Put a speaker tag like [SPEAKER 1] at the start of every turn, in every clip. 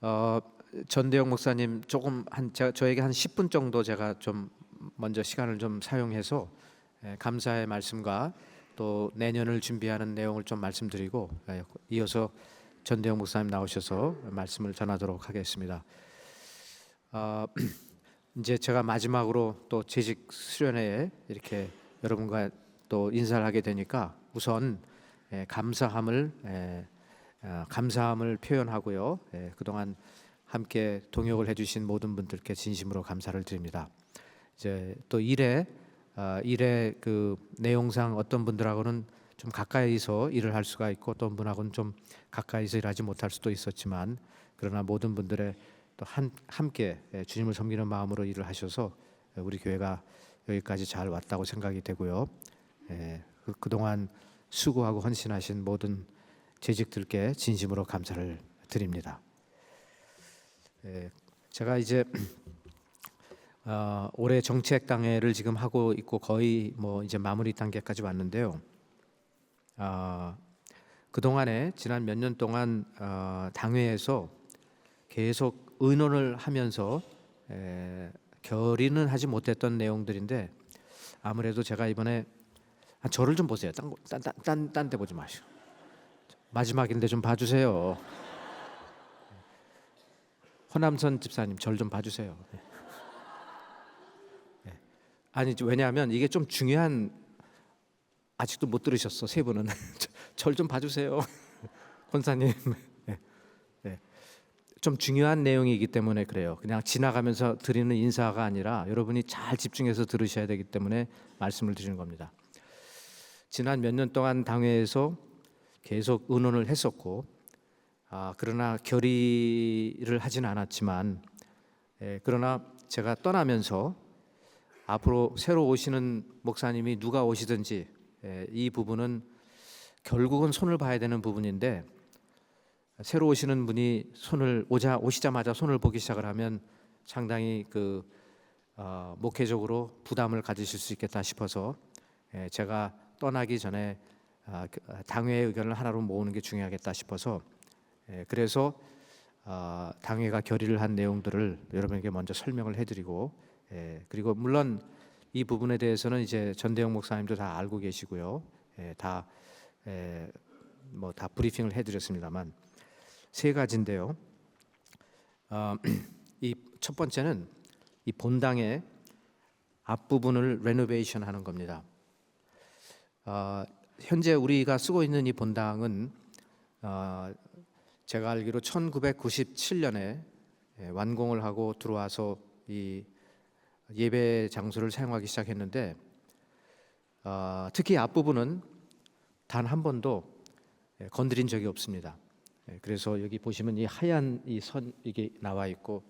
[SPEAKER 1] 어, 전대영 목사님 조금 저에게 한 10분 정도 제가 좀 먼저 시간을 좀 사용해서 감사의 말씀과 또 내년을 준비하는 내용을 좀 말씀드리고 이어서 전대영 목사님 나오셔서 말씀을 전하도록 하겠습니다. 이제 제가 마지막으로 또 재직 수련회에 이렇게 여러분과 또 인사를 하게 되니까 우선 감사함을 표현하고요. 그동안 함께 동역을 해주신 모든 분들께 진심으로 감사를 드립니다. 이제 또 일의 그 내용상 어떤 분들하고는 좀 가까이서 일을 할 수가 있고 어떤 분하고는 좀 가까이서 일하지 못할 수도 있었지만 그러나 모든 분들의 또 함께 주님을 섬기는 마음으로 일을 하셔서 우리 교회가 여기까지 잘 왔다고 생각이 되고요. 그동안 수고하고 헌신하신 모든 재직들께 진심으로 감사를 드립니다. 제가 이제 올해 정책당회를 지금 하고 있고 거의 뭐 이제 마무리 단계까지 왔는데요. 그 동안에 지난 몇 년 동안 당회에서 계속 의논을 하면서 결의는 하지 못했던 내용들인데 아무래도 제가 이번에 저를 좀 보세요. 딴 데 보지 마시고. 마지막인데 좀 봐주세요. 허남선 집사님 절 좀 봐주세요. 아니 왜냐하면 이게 좀 중요한 아직도 못 들으셨어 세 분은 절 좀 봐주세요. 권사님 좀 중요한 내용이기 때문에 그래요. 그냥 지나가면서 드리는 인사가 아니라 여러분이 잘 집중해서 들으셔야 되기 때문에 말씀을 드리는 겁니다. 지난 몇 년 동안 당회에서 계속 의논을 했었고 그러나 결의를 하진 않았지만 그러나 제가 떠나면서 앞으로 새로 오시는 목사님이 누가 오시든지 이 부분은 결국은 손을 봐야 되는 부분인데 새로 오시는 분이 오시자마자 손을 보기 시작을 하면 상당히 목회적으로 부담을 가지실 수 있겠다 싶어서 제가 떠나기 전에 당회의 의견을 하나로 모으는 게 중요하겠다 싶어서 그래서 당회가 결의를 한 내용들을 여러분에게 먼저 설명을 해드리고 그리고 물론 이 부분에 대해서는 이제 전대영 목사님도 다 알고 계시고요. 다 브리핑을 해드렸습니다만 세 가지인데요. 이 첫 번째는 이 본당의 앞부분을 레노베이션 하는 겁니다. 현재 우리가 쓰고 있는 이 본당은 제가 알기로 1997년에 완공을 하고 들어와서 이 예배 장소를 사용하기 시작했는데 특히 앞부분은 단 한 번도 건드린 적이 없습니다. 그래서 여기 보시면 이 하얀 이 선 이게 나와 있고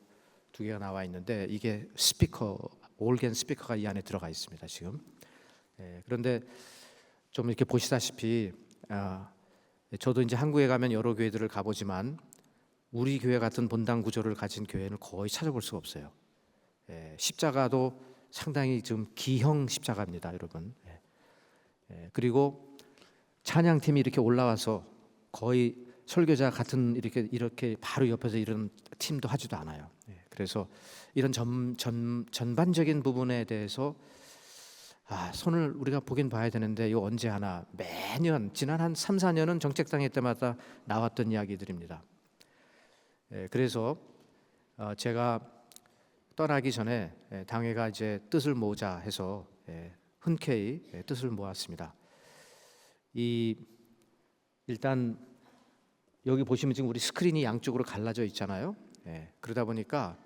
[SPEAKER 1] 두 개가 나와 있는데 이게 올겐 스피커가 이 안에 들어가 있습니다 지금. 그런데 좀 이렇게 보시다시피 저도 이제 한국에 가면 여러 교회들을 가보지만 우리 교회 같은 본당 구조를 가진 교회는 거의 찾아볼 수가 없어요. 십자가도 상당히 좀 기형 십자가입니다, 여러분. 그리고 찬양팀이 이렇게 올라와서 거의 설교자 같은 이렇게 바로 옆에서 이런 팀도 하지도 않아요. 그래서 이런 전반적인 부분에 대해서 손을 우리가 보긴 봐야 되는데 이거 언제 하나 매년 지난 한 3, 4년은 정책당회 때마다 나왔던 이야기들입니다. 그래서 제가 떠나기 전에 당회가 이제 뜻을 모으자 해서 흔쾌히 뜻을 모았습니다. 일단 여기 보시면 지금 우리 스크린이 양쪽으로 갈라져 있잖아요. 그러다 보니까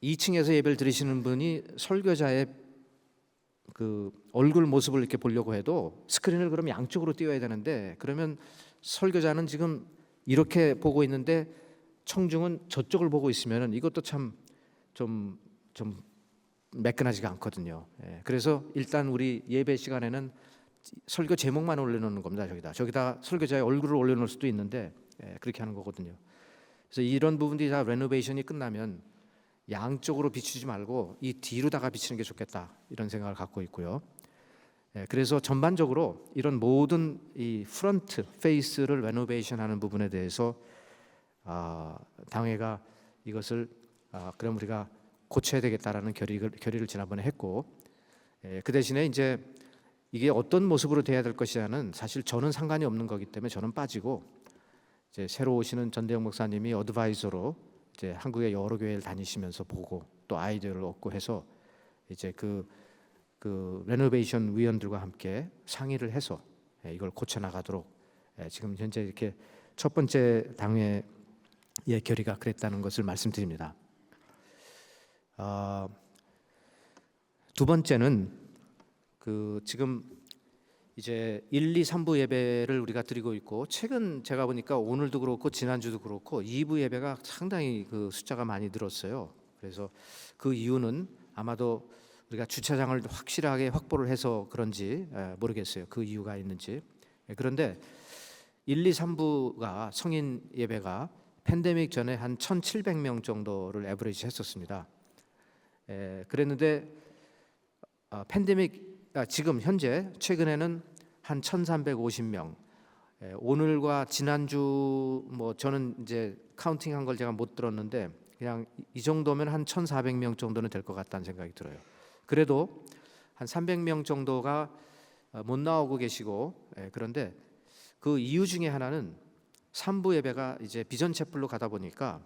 [SPEAKER 1] 2층에서 예배를 드리시는 분이 설교자의 그 얼굴 모습을 이렇게 보려고 해도 스크린을 그럼 양쪽으로 띄워야 되는데 그러면 설교자는 지금 이렇게 보고 있는데 청중은 저쪽을 보고 있으면 이것도 참 좀 매끈하지가 않거든요. 그래서 일단 우리 예배 시간에는 설교 제목만 올려놓는 겁니다. 저기다 설교자의 얼굴을 올려놓을 수도 있는데 그렇게 하는 거거든요. 그래서 이런 부분들이 다 레노베이션이 끝나면 양쪽으로 비추지 말고 이 뒤로다가 비치는 게 좋겠다 이런 생각을 갖고 있고요. 그래서 전반적으로 이런 모든 이 프런트 페이스를 레노베이션하는 부분에 대해서 당회가 이것을 그럼 우리가 고쳐야 되겠다라는 결의를 지난번에 했고, 그 대신에 이제 이게 어떤 모습으로 돼야 될 것이냐는 사실 저는 상관이 없는 거기 때문에 저는 빠지고, 이제 새로 오시는 전대영 목사님이 어드바이저로 이제 한국의 여러 교회를 다니시면서 보고 또 아이디어를 얻고 해서 이제 그 레노베이션 위원들과 함께 상의를 해서 이걸 고쳐 나가도록 지금 현재 이렇게 첫 번째 당회의 결의가 그랬다는 것을 말씀드립니다. 두 번째는 지금 이제 1, 2, 3부 예배를 우리가 드리고 있고, 최근 제가 보니까 오늘도 그렇고 지난주도 그렇고 2부 예배가 상당히 그 숫자가 많이 늘었어요. 그래서 그 이유는 아마도 우리가 주차장을 확실하게 확보를 해서 그런지 모르겠어요. 그 이유가 있는지. 그런데 1, 2, 3부가 성인 예배가 팬데믹 전에 한 1,700명 정도를 에버리지 했었습니다. 그랬는데 지금 현재 최근에는 한 1,350명. 오늘과 지난주 뭐 저는 이제 카운팅한 걸 제가 못 들었는데 그냥 이 정도면 한 1,400명 정도는 될 것 같다는 생각이 들어요. 그래도 한 300명 정도가 못 나오고 계시고, 그런데 그 이유 중에 하나는 3부 예배가 이제 비전 채플로 가다 보니까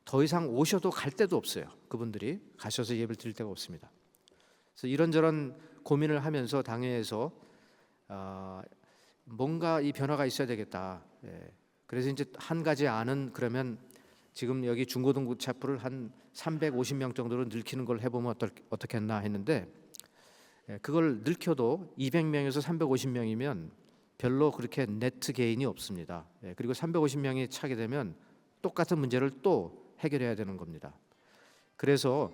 [SPEAKER 1] 더 이상 오셔도 갈 데도 없어요. 그분들이 가셔서 예배를 드릴 데가 없습니다. 그래서 이런저런 고민을 하면서 당회에서 뭔가 이 변화가 있어야 되겠다. 그래서 이제 한 가지 안은 그러면 지금 여기 중고등부 채플을 한 350명 정도로 늘리는 걸 해보면 어떻겠나 했는데, 그걸 늘켜도 200명에서 350명이면 별로 그렇게 네트 게인이 없습니다. 그리고 350명이 차게 되면 똑같은 문제를 또 해결해야 되는 겁니다. 그래서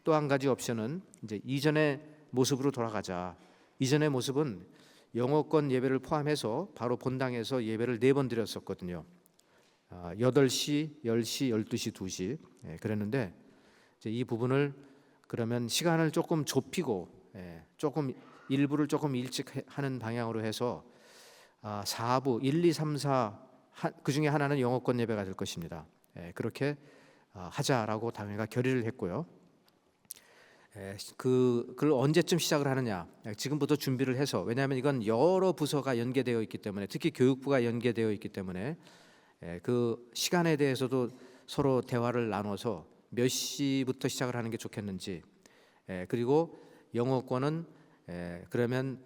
[SPEAKER 1] 또 한 가지 옵션은 이제 이전의 모습으로 돌아가자. 이전의 모습은 영어권 예배를 포함해서 바로 본당에서 예배를 4번 드렸었거든요. 8시, 10시, 12시, 2시. 그랬는데 이제 이 부분을 그러면 시간을 조금 좁히고 조금 일부를 조금 일찍 하는 방향으로 해서 4부 1, 2, 3, 4 그 중에 하나는 영어권 예배가 될 것입니다. 그렇게 하자라고 당회가 결의를 했고요. 그걸 언제쯤 시작을 하느냐? 지금부터 준비를 해서, 왜냐하면 이건 여러 부서가 연계되어 있기 때문에, 특히 교육부가 연계되어 있기 때문에 그 시간에 대해서도 서로 대화를 나눠서 몇 시부터 시작을 하는 게 좋겠는지, 그리고 영어권은 그러면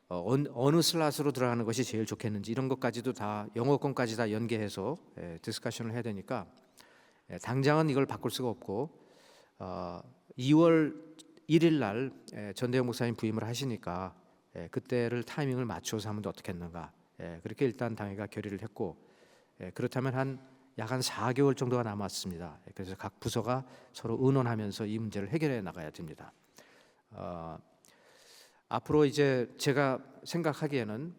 [SPEAKER 1] 어느 슬롯으로 들어가는 것이 제일 좋겠는지, 이런 것까지도 다 영어권까지 다 연계해서 디스커션을 해야 되니까 당장은 이걸 바꿀 수가 없고 2월 1일 날 전대영 목사님 부임을 하시니까 그때를 타이밍을 맞춰서 하면 어떻겠는가, 그렇게 일단 당회가 결의를 했고, 그렇다면 약 한 4개월 정도가 남았습니다. 그래서 각 부서가 서로 의논하면서 이 문제를 해결해 나가야 됩니다. 앞으로 이제 제가 생각하기에는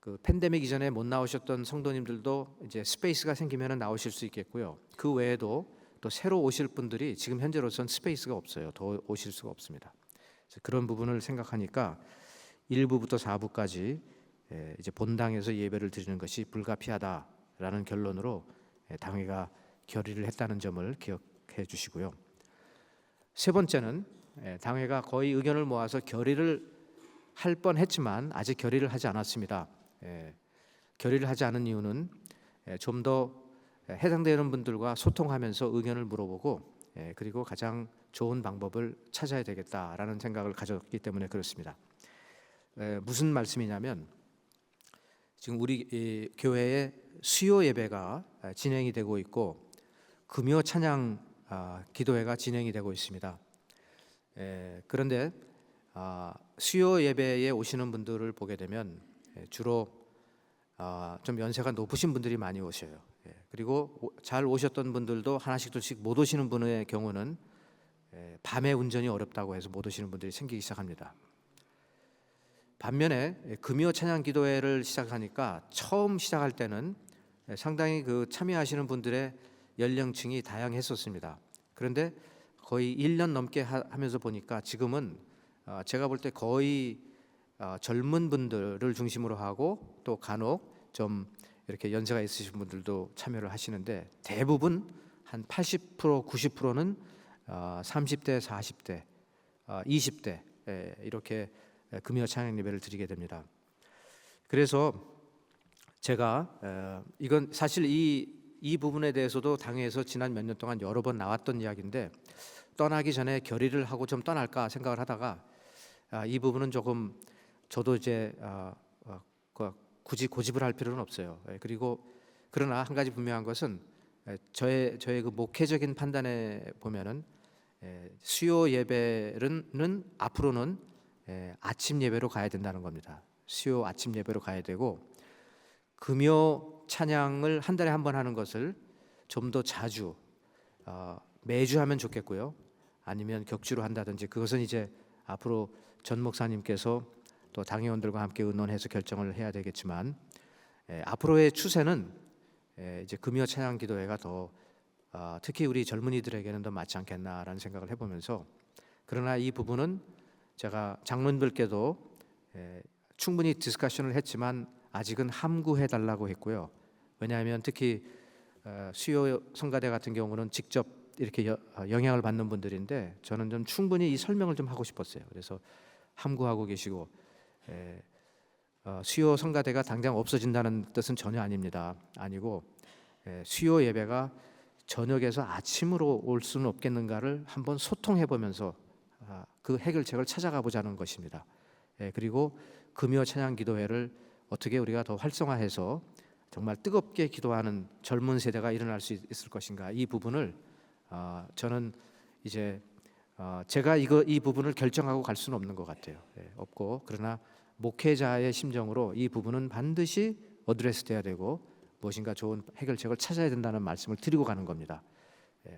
[SPEAKER 1] 그 팬데믹 이전에 못 나오셨던 성도님들도 이제 스페이스가 생기면 나오실 수 있겠고요. 그 외에도 또 새로 오실 분들이 지금 현재로서는 스페이스가 없어요. 더 오실 수가 없습니다. 그래서 그런 부분을 생각하니까 1부부터 4부까지 이제 본당에서 예배를 드리는 것이 불가피하다라는 결론으로 당회가 결의를 했다는 점을 기억해 주시고요. 세 번째는 당회가 거의 의견을 모아서 결의를 할 뻔했지만 아직 결의를 하지 않았습니다. 결의를 하지 않은 이유는 좀 더 해당되는 분들과 소통하면서 의견을 물어보고 그리고 가장 좋은 방법을 찾아야 되겠다라는 생각을 가졌기 때문에 그렇습니다. 무슨 말씀이냐면, 지금 우리 교회에 수요 예배가 진행이 되고 있고 금요 찬양 기도회가 진행이 되고 있습니다. 그런데 수요 예배에 오시는 분들을 보게 되면 주로 좀 연세가 높으신 분들이 많이 오셔요. 그리고 잘 오셨던 분들도 하나씩 둘씩 못 오시는 분의 경우는 밤에 운전이 어렵다고 해서 못 오시는 분들이 생기기 시작합니다. 반면에 금요 찬양 기도회를 시작하니까 처음 시작할 때는 상당히 그 참여하시는 분들의 연령층이 다양했었습니다. 그런데 거의 1년 넘게 하면서 보니까 지금은 제가 볼 때 거의 젊은 분들을 중심으로 하고 또 간혹 좀 이렇게 연세가 있으신 분들도 참여를 하시는데 대부분 한 80% 90%는 30대, 40대, 20대 이렇게 금요 찬양 예배를 드리게 됩니다. 그래서 제가 이건 사실 이 부분에 대해서도 당회에서 지난 몇 년 동안 여러 번 나왔던 이야기인데 떠나기 전에 결의를 하고 좀 떠날까 생각을 하다가 이 부분은 조금 저도 이제 굳이 고집을 할 필요는 없어요. 그리고 그러나 한 가지 분명한 것은 저의 그 목회적인 판단에 보면은 수요 예배는 앞으로는 아침 예배로 가야 된다는 겁니다. 수요 아침 예배로 가야 되고 금요 찬양을 한 달에 한 번 하는 것을 좀 더 자주 매주 하면 좋겠고요. 아니면 격주로 한다든지 그것은 이제 앞으로 전 목사님께서 또 당회원들과 함께 의논해서 결정을 해야 되겠지만 앞으로의 추세는 이제 금요 찬양 기도회가 더 특히 우리 젊은이들에게는 더 맞지 않겠나라는 생각을 해보면서 그러나 이 부분은 제가 장로님들께도 충분히 디스커션을 했지만 아직은 함구해 달라고 했고요. 왜냐하면 특히 수요 성가대 같은 경우는 직접 이렇게 영향을 받는 분들인데 저는 좀 충분히 이 설명을 좀 하고 싶었어요. 그래서 함구하고 계시고 수요 성가대가 당장 없어진다는 뜻은 전혀 아닙니다. 아니고 수요 예배가 저녁에서 아침으로 올 수는 없겠는가를 한번 소통해 보면서 그 해결책을 찾아가 보자는 것입니다. 그리고 금요 찬양 기도회를 어떻게 우리가 더 활성화해서 정말 뜨겁게 기도하는 젊은 세대가 일어날 수 있을 것인가 이 부분을 저는 이제 제가 이 부분을 결정하고 갈 수는 없는 것 같아요. 없고 그러나 목회자의 심정으로 이 부분은 반드시 어드레스 돼야 되고 무엇인가 좋은 해결책을 찾아야 된다는 말씀을 드리고 가는 겁니다.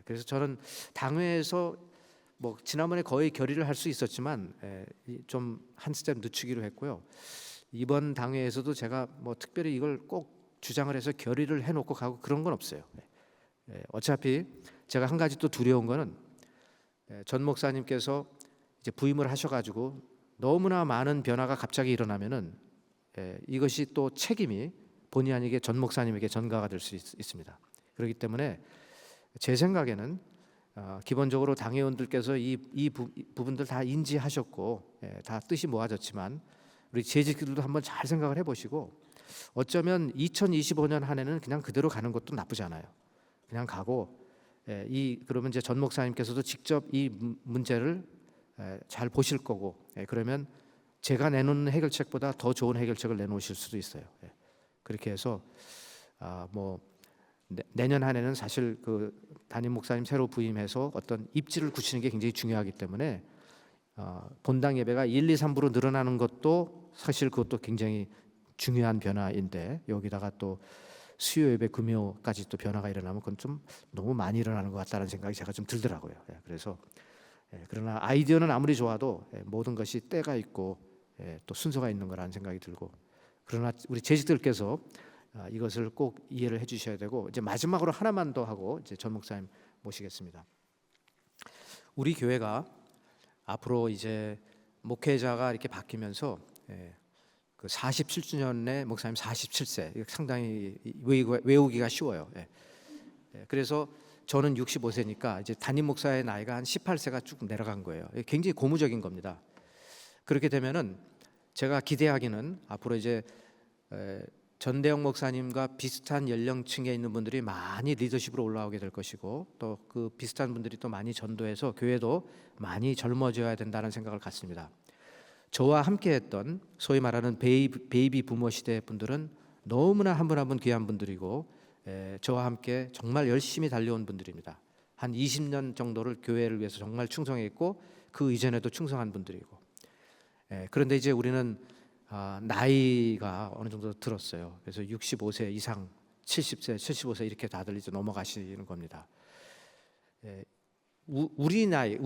[SPEAKER 1] 그래서 저는 당회에서 뭐 지난번에 거의 결의를 할 수 있었지만 좀 한 스텝 늦추기로 했고요. 이번 당회에서도 제가 뭐 특별히 이걸 꼭 주장을 해서 결의를 해놓고 가고 그런 건 없어요. 어차피 제가 한 가지 또 두려운 거는 전 목사님께서 이제 부임을 하셔가지고 너무나 많은 변화가 갑자기 일어나면은 이것이 또 책임이 본의 아니게 전 목사님에게 전가가 될 수 있습니다. 그렇기 때문에 제 생각에는 기본적으로 당회원들께서 이 부분들 다 인지하셨고 다 뜻이 모아졌지만 우리 재직들도 한번 잘 생각을 해보시고 어쩌면 2025년 한 해는 그냥 그대로 가는 것도 나쁘지 않아요. 그냥 가고 그러면 이제 전 목사님께서도 직접 이 문제를 잘 보실 거고 그러면 제가 내놓는 해결책보다 더 좋은 해결책을 내놓으실 수도 있어요. 그렇게 해서 뭐 내년 한 해는 사실 그 담임 목사님 새로 부임해서 어떤 입지를 굳히는 게 굉장히 중요하기 때문에 본당 예배가 1, 2, 3부로 늘어나는 것도 사실 그것도 굉장히 중요한 변화인데 여기다가 또 수요 예배 금요까지 또 변화가 일어나면 그건 좀 너무 많이 일어나는 것 같다는 생각이 제가 좀 들더라고요. 그래서 그러나 아이디어는 아무리 좋아도 모든 것이 때가 있고 또 순서가 있는 거라는 생각이 들고 그러나 우리 재직들께서 이것을 꼭 이해를 해주셔야 되고 이제 마지막으로 하나만 더 하고 이제 전 목사님 모시겠습니다. 우리 교회가 앞으로 이제 목회자가 이렇게 바뀌면서 그 47주년에 목사님 47세 상당히 외우기가 쉬워요. 그래서 저는 65세니까 이제 담임 목사의 나이가 한 18세가 쭉 내려간 거예요. 굉장히 고무적인 겁니다. 그렇게 되면은 제가 기대하기는 앞으로 이제 전대영 목사님과 비슷한 연령층에 있는 분들이 많이 리더십으로 올라오게 될 것이고 또 그 비슷한 분들이 또 많이 전도해서 교회도 많이 젊어져야 된다는 생각을 갖습니다. 저와 함께했던 소위 말하는 베이비 부모 시대 분들은 너무나 한 분 한 분 귀한 분들이고 저와 함께 정말 열심히 달려온 분들입니다. 한 20년 정도를 교회를 위해서 정말 충성했고 그 이전에도 충성한 분들이고 그런데 이제 우리는 나이가 어느 정도 들었어요. 그래서 65세 이상 70세, 75세 이렇게 다들 이제 넘어가시는 겁니다. 우리 나이,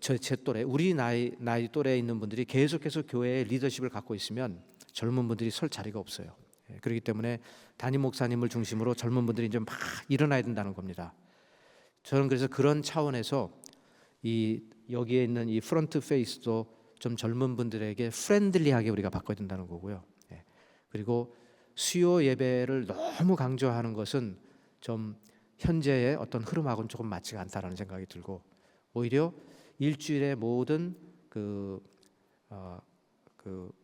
[SPEAKER 1] 제 또래, 우리 나이 또래에 있는 분들이 계속해서 교회의 리더십을 갖고 있으면 젊은 분들이 설 자리가 없어요. 그렇기 때문에 담임 목사님을 중심으로 젊은 분들이 좀 막 일어나야 된다는 겁니다. 저는 그래서 그런 차원에서 여기에 있는 이 프론트 페이스도 좀 젊은 분들에게 프렌들리하게 우리가 바꿔야 된다는 거고요. 그리고 수요 예배를 너무 강조하는 것은 좀 현재의 어떤 흐름하고는 조금 맞지가 않다라는 생각이 들고, 오히려 일주일의 모든 그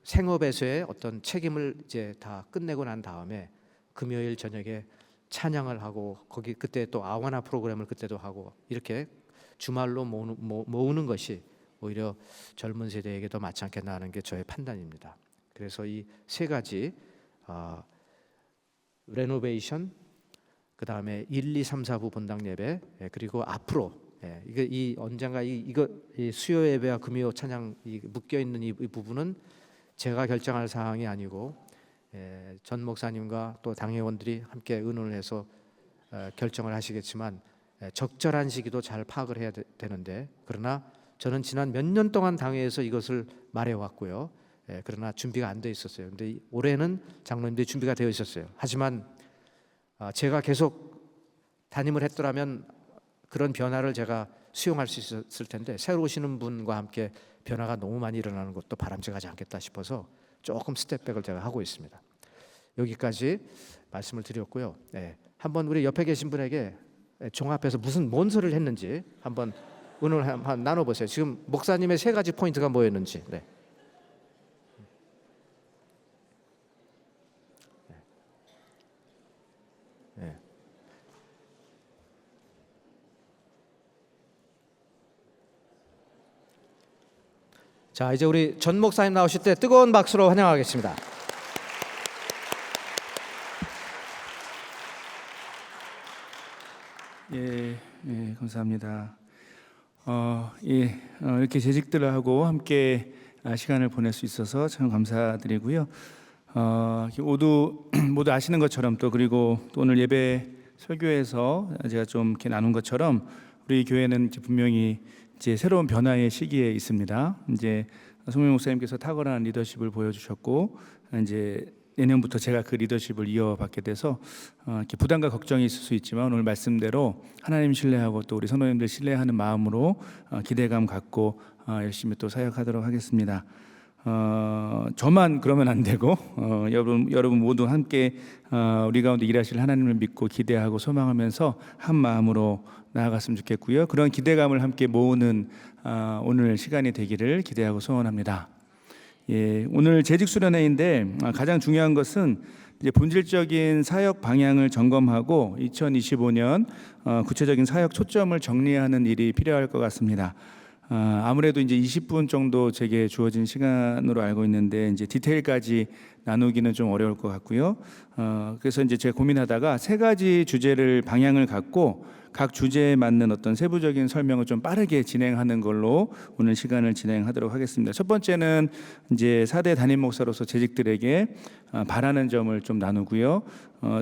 [SPEAKER 1] 생업에서의 어떤 책임을 이제 다 끝내고 난 다음에 금요일 저녁에 찬양을 하고, 거기 그때 또 아와나 프로그램을 그때도 하고, 이렇게 주말로 모으는 것이 오히려 젊은 세대에게도 맞지 않겠나 하는 게 저의 판단입니다. 그래서 이 세 가지 레노베이션, 그 다음에 1, 2, 3, 4부 본당 예배, 그리고 앞으로 이거 이 언젠가 이 수요 예배와 금요 찬양 묶여 있는 이 부분은 제가 결정할 사항이 아니고 전 목사님과 또 당회원들이 함께 의논을 해서 결정을 하시겠지만, 적절한 시기도 잘 파악을 해야 되는데, 그러나 저는 지난 몇 년 동안 당회에서 이것을 말해왔고요. 그러나 준비가 안 돼 있었어요. 근데 올해는 장로님들이 준비가 되어 있었어요. 하지만 제가 계속 담임을 했더라면 그런 변화를 제가 수용할 수 있었을 텐데, 새로 오시는 분과 함께 변화가 너무 많이 일어나는 것도 바람직하지 않겠다 싶어서 조금 스텝백을 제가 하고 있습니다. 여기까지 말씀을 드렸고요. 한번 우리 옆에 계신 분에게 종합해서 뭔 소리를 했는지 한번 의논을 한번 나눠보세요. 지금 목사님의 세 가지 포인트가 뭐였는지. 자, 이제 우리 전 목사님 나오실 때 뜨거운 박수로 환영하겠습니다.
[SPEAKER 2] 감사합니다. 이렇게 재직들하고 함께 시간을 보낼 수 있어서 참 감사드리고요. 모두 아시는 것처럼, 또 그리고 또 오늘 예배 설교에서 제가 좀 이렇게 나눈 것처럼, 우리 교회는 이제 분명히 이제 새로운 변화의 시기에 있습니다. 이제 송명 목사님께서 탁월한 리더십을 보여주셨고, 이제 내년부터 제가 그 리더십을 이어받게 돼서 이렇게 부담과 걱정이 있을 수 있지만, 오늘 말씀대로 하나님 신뢰하고 또 우리 성도님들 신뢰하는 마음으로 기대감 갖고 열심히 또 사역하도록 하겠습니다. 저만 그러면 안 되고 여러분 모두 함께 우리 가운데 일하실 하나님을 믿고 기대하고 소망하면서 한 마음으로 나아갔으면 좋겠고요. 그런 기대감을 함께 모으는 오늘 시간이 되기를 기대하고 소원합니다. 오늘 재직 수련회인데 가장 중요한 것은 이제 본질적인 사역 방향을 점검하고 2025년 구체적인 사역 초점을 정리하는 일이 필요할 것 같습니다. 아무래도 이제 20분 정도 제게 주어진 시간으로 알고 있는데, 이제 디테일까지 나누기는 좀 어려울 것 같고요. 그래서 이제 제가 고민하다가 세 가지 주제를 방향을 갖고 각 주제에 맞는 어떤 세부적인 설명을 좀 빠르게 진행하는 걸로 오늘 시간을 진행하도록 하겠습니다. 첫 번째는 이제 4대 담임 목사로서 재직들에게 바라는 점을 좀 나누고요.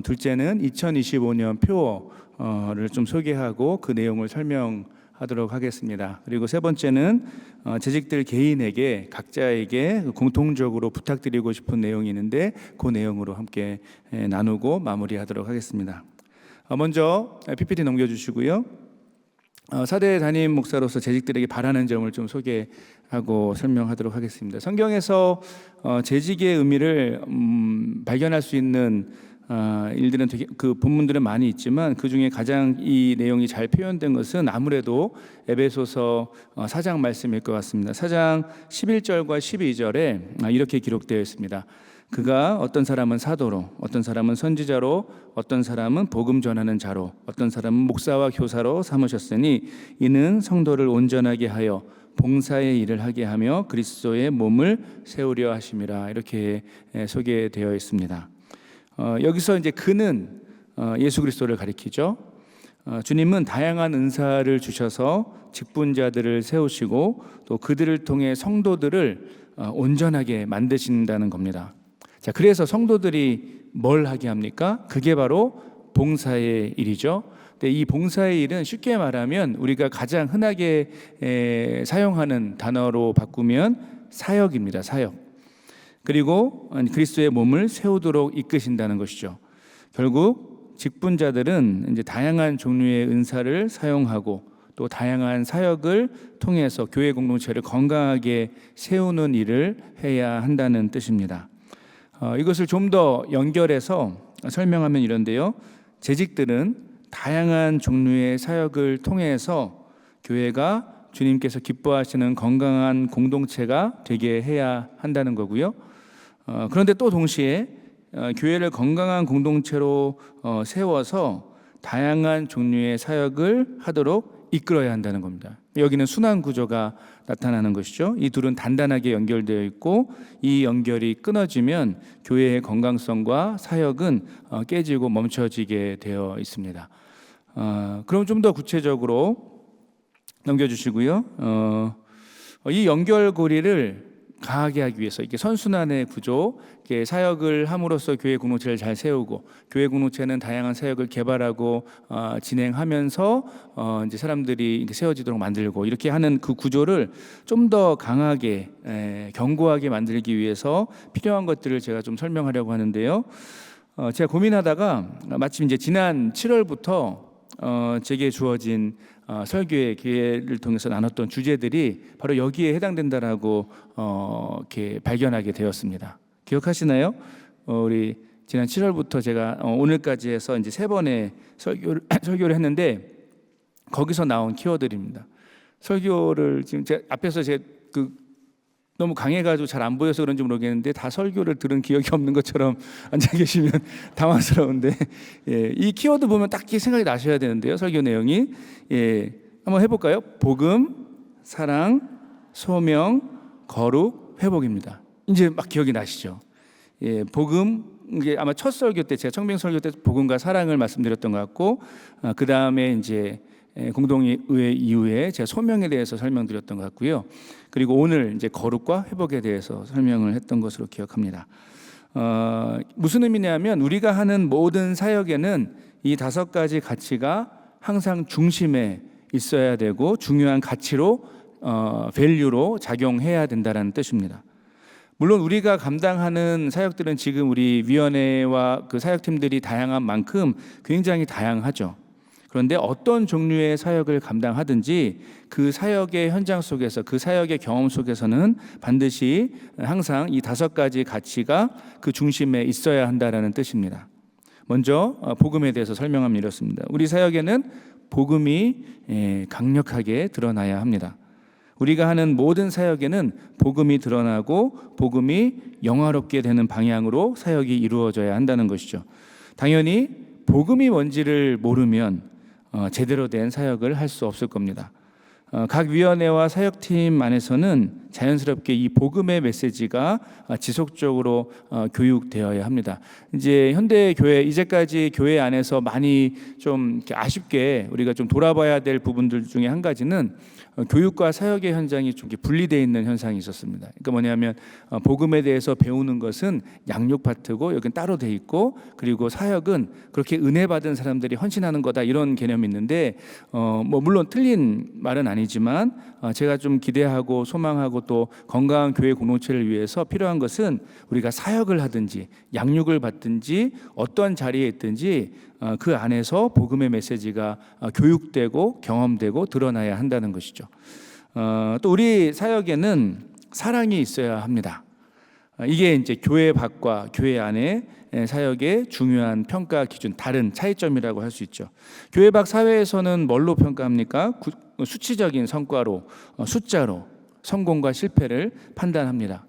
[SPEAKER 2] 둘째는 2025년 표어를 좀 소개하고 그 내용을 설명하도록 하겠습니다. 그리고 세 번째는 재직들 개인에게 각자에게 공통적으로 부탁드리고 싶은 내용이 있는데, 그 내용으로 함께 나누고 마무리하도록 하겠습니다. 먼저 PPT 넘겨주시고요. 4대 담임 목사로서 재직들에게 바라는 점을 좀 소개하고 설명하도록 하겠습니다. 성경에서 재직의 의미를 발견할 수 있는 일들은 되게 그 본문들은 많이 있지만, 그 중에 가장 이 내용이 잘 표현된 것은 아무래도 에베소서 4장 말씀일 것 같습니다. 4장 11절과 12절에 이렇게 기록되어 있습니다. 그가 어떤 사람은 사도로, 어떤 사람은 선지자로, 어떤 사람은 복음 전하는 자로, 어떤 사람은 목사와 교사로 삼으셨으니 이는 성도를 온전하게 하여 봉사의 일을 하게 하며 그리스도의 몸을 세우려 하심이라, 이렇게 소개되어 있습니다. 여기서 이제 그는 예수 그리스도를 가리키죠. 주님은 다양한 은사를 주셔서 직분자들을 세우시고 또 그들을 통해 성도들을 온전하게 만드신다는 겁니다. 자, 그래서 성도들이 뭘 하게 합니까? 그게 바로 봉사의 일이죠. 근데 이 봉사의 일은 쉽게 말하면 우리가 가장 흔하게 사용하는 단어로 바꾸면 사역입니다. 사역. 그리고 그리스도의 몸을 세우도록 이끄신다는 것이죠. 결국 직분자들은 이제 다양한 종류의 은사를 사용하고 또 다양한 사역을 통해서 교회 공동체를 건강하게 세우는 일을 해야 한다는 뜻입니다. 이것을 좀 더 연결해서 설명하면 이런데요. 재직들은 다양한 종류의 사역을 통해서 교회가 주님께서 기뻐하시는 건강한 공동체가 되게 해야 한다는 거고요. 그런데 또 동시에 교회를 건강한 공동체로 세워서 다양한 종류의 사역을 하도록 이끌어야 한다는 겁니다. 여기는 순환 구조가 나타나는 것이죠. 이 둘은 단단하게 연결되어 있고 이 연결이 끊어지면 교회의 건강성과 사역은 깨지고 멈춰지게 되어 있습니다. 그럼 좀 더 구체적으로 넘겨주시고요. 이 연결고리를 강하게 하기 위해서 이렇게 선순환의 구조, 이렇게 사역을 함으로써 교회 공동체를 잘 세우고 교회 공동체는 다양한 사역을 개발하고 진행하면서 이제 사람들이 이렇게 세워지도록 만들고 이렇게 하는 그 구조를 좀 더 강하게 견고하게 만들기 위해서 필요한 것들을 제가 좀 설명하려고 하는데요. 제가 고민하다가 마침 이제 지난 7월부터 제게 주어진 설교의 기회를 통해서 나눴던 주제들이 바로 여기에 해당된다라고 이렇게 발견하게 되었습니다. 기억하시나요? 우리 지난 7월부터 제가 오늘까지 해서 이제 3번의 설교를 했는데 거기서 나온 키워드입니다. 설교를 지금 제가 앞에서 너무 강해가지고 잘 안 보여서 그런지 모르겠는데 다 설교를 들은 기억이 없는 것처럼 앉아 계시면 당황스러운데 이 키워드 보면 딱 생각이 나셔야 되는데요. 설교 내용이 한번 해볼까요? 복음, 사랑, 소명, 거룩, 회복입니다. 이제 막 기억이 나시죠? 복음, 이게 아마 첫 설교 때 제가 청빙 설교 때 복음과 사랑을 말씀드렸던 것 같고 그 다음에 이제 공동의회 이후에 제가 소명에 대해서 설명드렸던 것 같고요. 그리고 오늘 이제 거룩과 회복에 대해서 설명을 했던 것으로 기억합니다. 무슨 의미냐면 우리가 하는 모든 사역에는 이 5가지 가치가 항상 중심에 있어야 되고 중요한 가치로 밸류로 작용해야 된다는 뜻입니다. 물론 우리가 감당하는 사역들은 지금 우리 위원회와 그 사역팀들이 다양한 만큼 굉장히 다양하죠. 그런데 어떤 종류의 사역을 감당하든지 그 사역의 현장 속에서 그 사역의 경험 속에서는 반드시 항상 이 5가지 가치가 그 중심에 있어야 한다라는 뜻입니다. 먼저 복음에 대해서 설명하면 이렇습니다. 우리 사역에는 복음이 강력하게 드러나야 합니다. 우리가 하는 모든 사역에는 복음이 드러나고 복음이 영화롭게 되는 방향으로 사역이 이루어져야 한다는 것이죠. 당연히 복음이 뭔지를 모르면 제대로 된 사역을 할 수 없을 겁니다. 각 위원회와 사역팀 안에서는 자연스럽게 이 복음의 메시지가 지속적으로 교육되어야 합니다. 이제 현대 교회 이제까지 교회 안에서 많이 좀 아쉽게 우리가 좀 돌아봐야 될 부분들 중에 한 가지는 교육과 사역의 현장이 좀 분리되어 있는 현상이 있었습니다. 그러니까 뭐냐면 복음에 대해서 배우는 것은 양육 파트고 여기는 따로 돼 있고 그리고 사역은 그렇게 은혜 받은 사람들이 헌신하는 거다 이런 개념이 있는데 뭐 물론 틀린 말은 아니지만 제가 좀 기대하고 소망하고 또 건강한 교회 공동체를 위해서 필요한 것은 우리가 사역을 하든지 양육을 받든지 어떠한 자리에 있든지 그 안에서 복음의 메시지가 교육되고 경험되고 드러나야 한다는 것이죠. 또 우리 사역에는 사랑이 있어야 합니다. 이게 이제 교회 밖과 교회 안에 사역의 중요한 평가 기준, 다른 차이점이라고 할 수 있죠. 교회 밖 사회에서는 뭘로 평가합니까? 수치적인 성과로, 숫자로 성공과 실패를 판단합니다.